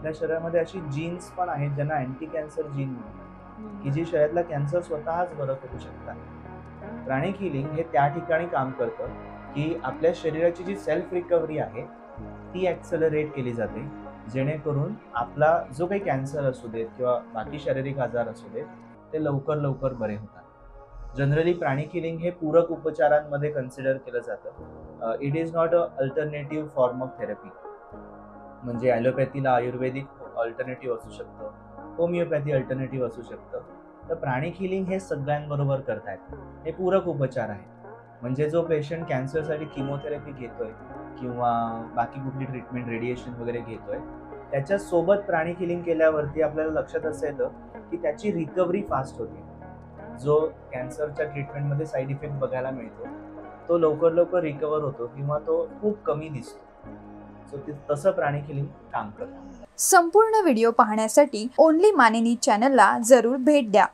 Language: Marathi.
आपल्या शरीरामध्ये अशी जीन्स पण आहेत ज्यांना अँटी कॅन्सर जीन म्हणतात, की जी शरीरातला कॅन्सर स्वतःच बरं करू शकतात. प्राणिक हिलिंग हे त्या ठिकाणी काम करतं की आपल्या शरीराची जी सेल्फ रिकव्हरी आहे ती ॲक्सेलरेट केली जाते, जेणेकरून आपला जो काही कॅन्सर असू देत किंवा बाकी शारीरिक आजार असू देत, ते लवकर लवकर बरे होतात. जनरली प्राणिक हिलिंग हे पूरक उपचारांमध्ये कन्सिडर केलं जातं. It is not a alternative form of therapy. म्हणजे ॲलोपॅथीला आयुर्वेदिक अल्टरनेटिव्ह असू शकतं, होमिओपॅथी अल्टरनेटिव्ह असू शकतं. तर प्राणिक हिलिंग हे सगळ्यांबरोबर करता येतं. हे पूरक उपचार आहेत. म्हणजे जो पेशंट कॅन्सरसाठी किमोथेरपी घेतोय किंवा बाकी कुठली ट्रीटमेंट, रेडिएशन वगैरे घेतोय, त्याच्यासोबत प्राणिक हिलिंग केल्यावरती आपल्याला लक्षात असं येतं, की त्याची रिकव्हरी फास्ट होते. जो कॅन्सरच्या ट्रीटमेंटमध्ये साइड इफेक्ट बघायला मिळतो, तो लवकर लवकर रिकव्हर होतो किंवा तो खूप कमी दिसतो. सो तसं प्राणिक हिलिंग काम करतं. संपूर्ण व्हिडिओ पाहण्यासाठी ओनली मानिनी चॅनलला जरूर भेट द्या.